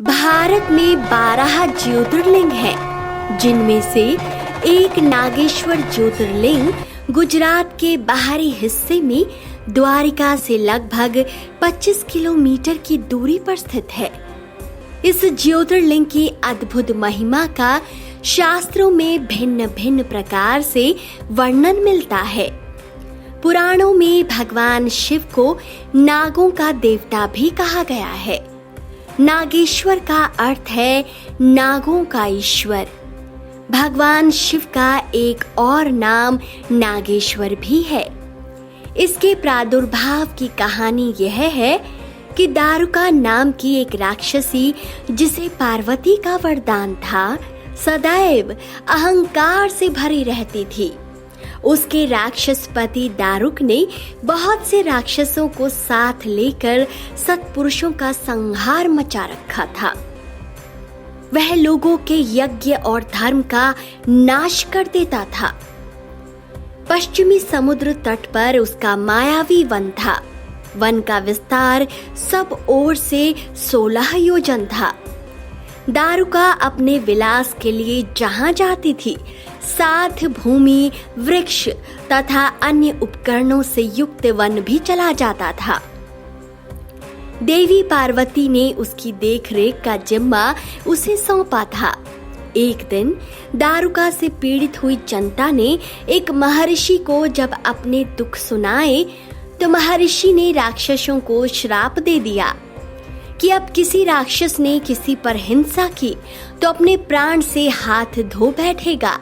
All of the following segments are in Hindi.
भारत में 12 ज्योतिर्लिंग हैं, जिनमें से एक नागेश्वर ज्योतिर्लिंग गुजरात के बाहरी हिस्से में द्वारिका से लगभग 25 किलोमीटर की दूरी पर स्थित है। इस ज्योतिर्लिंग की अद्भुत महिमा का शास्त्रों में भिन्न भिन्न प्रकार से वर्णन मिलता है। पुराणों में भगवान शिव को नागों का देवता भी कहा गया है। नागेश्वर का अर्थ है नागों का ईश्वर। भगवान शिव का एक और नाम नागेश्वर भी है। इसके प्रादुर्भाव की कहानी यह है कि दारुका नाम की एक राक्षसी, जिसे पार्वती का वरदान था, सदैव अहंकार से भरी रहती थी। उसके राक्षस पति दारुक ने बहुत से राक्षसों को साथ लेकर सत्पुरुषों का संहार मचा रखा था। वह लोगों के यज्ञ और धर्म का नाश कर देता था। पश्चिमी समुद्र तट पर उसका मायावी वन था। वन का विस्तार सब ओर से 16 योजन था। दारुका अपने विलास के लिए जहां जाती थी, साथ भूमि, वृक्ष तथा अन्य उपकरणों से युक्त वन भी चला जाता था। देवी पार्वती ने उसकी देखरेख का जिम्मा उसे सौंपा था। एक दिन दारुका से पीड़ित हुई जनता ने एक महर्षि को जब अपने दुख सुनाए, तो महर्षि ने राक्षसों को श्राप दे दिया कि अब किसी राक्षस ने किसी पर हिंसा की तो अपने प्राण से हाथ धो बैठेगा।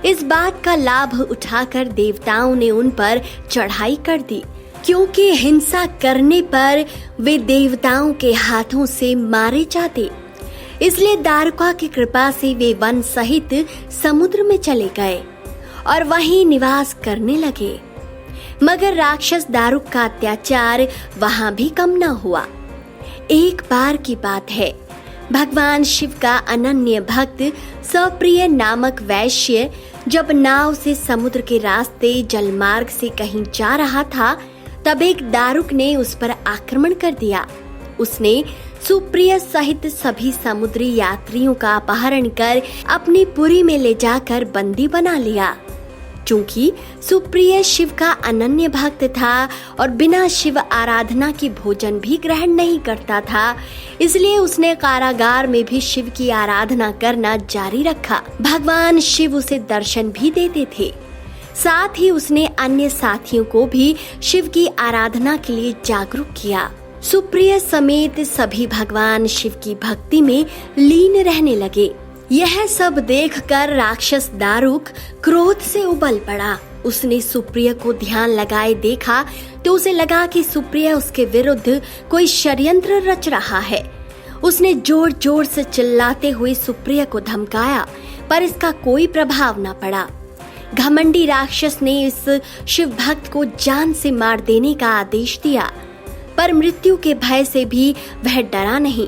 इस बात का लाभ उठाकर देवताओं ने उन पर चढ़ाई कर दी, क्योंकि हिंसा करने पर वे देवताओं के हाथों से मारे जाते। इसलिए दारुका की कृपा से वे वन सहित समुद्र में चले गए और वहीं निवास करने लगे। मगर राक्षस दारुक का अत्याचार वहां भी कम न हुआ। एक बार की बात है, भगवान शिव का अनन्य भक्त सप्रिय नामक वैश्य जब नाव से समुद्र के रास्ते जलमार्ग से कहीं जा रहा था, तब एक दारुक ने उस पर आक्रमण कर दिया। उसने सुप्रिय सहित सभी समुद्री यात्रियों का अपहरण कर अपनी पुरी में ले जाकर बंदी बना लिया। चूंकि सुप्रिय शिव का अनन्य भक्त था और बिना शिव आराधना की भोजन भी ग्रहण नहीं करता था, इसलिए उसने कारागार में भी शिव की आराधना करना जारी रखा। भगवान शिव उसे दर्शन भी देते थे। साथ ही उसने अन्य साथियों को भी शिव की आराधना के लिए जागरूक किया। सुप्रिय समेत सभी भगवान शिव की भक्ति में लीन रहने लगे। यह सब देखकर राक्षस दारुक क्रोध से उबल पड़ा। उसने सुप्रिय को ध्यान लगाए देखा तो उसे लगा कि सुप्रिय उसके विरुद्ध कोई षड्यंत्र रच रहा है। उसने जोर जोर से चिल्लाते हुए सुप्रिय को धमकाया, पर इसका कोई प्रभाव न पड़ा। घमंडी राक्षस ने इस शिव भक्त को जान से मार देने का आदेश दिया, पर मृत्यु के भय से भी वह डरा नहीं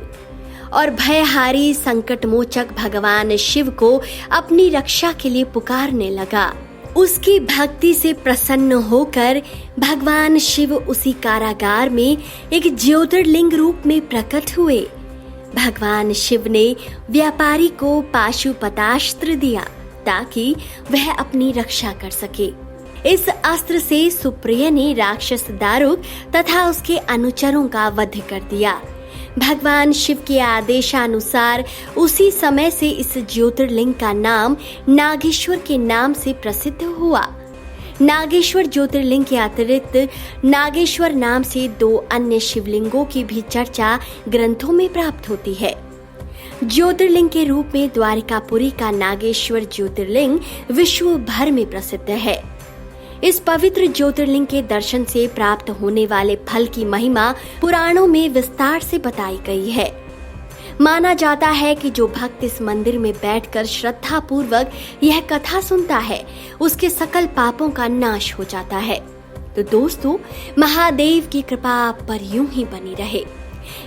और भयहारी संकट मोचक भगवान शिव को अपनी रक्षा के लिए पुकारने लगा। उसकी भक्ति से प्रसन्न होकर भगवान शिव उसी कारागार में एक ज्योतिर्लिंग रूप में प्रकट हुए। भगवान शिव ने व्यापारी को पाशुपतास्त्र दिया ताकि वह अपनी रक्षा कर सके। इस अस्त्र से सुप्रिय ने राक्षस दारुक तथा उसके अनुचरों का वध कर दिया। भगवान शिव के आदेशानुसार उसी समय से इस ज्योतिर्लिंग का नाम नागेश्वर के नाम से प्रसिद्ध हुआ। नागेश्वर ज्योतिर्लिंग के अतिरिक्त नागेश्वर नाम से 2 अन्य शिवलिंगों की भी चर्चा ग्रंथों में प्राप्त होती है। ज्योतिर्लिंग के रूप में द्वारिकापुरी का नागेश्वर ज्योतिर्लिंग विश्व भर में प्रसिद्ध है। इस पवित्र ज्योतिर्लिंग के दर्शन से प्राप्त होने वाले फल की महिमा पुराणों में विस्तार से बताई गई है। माना जाता है कि जो भक्त इस मंदिर में बैठकर श्रद्धा पूर्वक यह कथा सुनता है, उसके सकल पापों का नाश हो जाता है। तो दोस्तों, महादेव की कृपा आप पर यूं ही बनी रहे।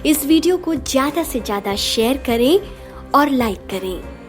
इस वीडियो को ज्यादा से ज्यादा शेयर करें और लाइक करें।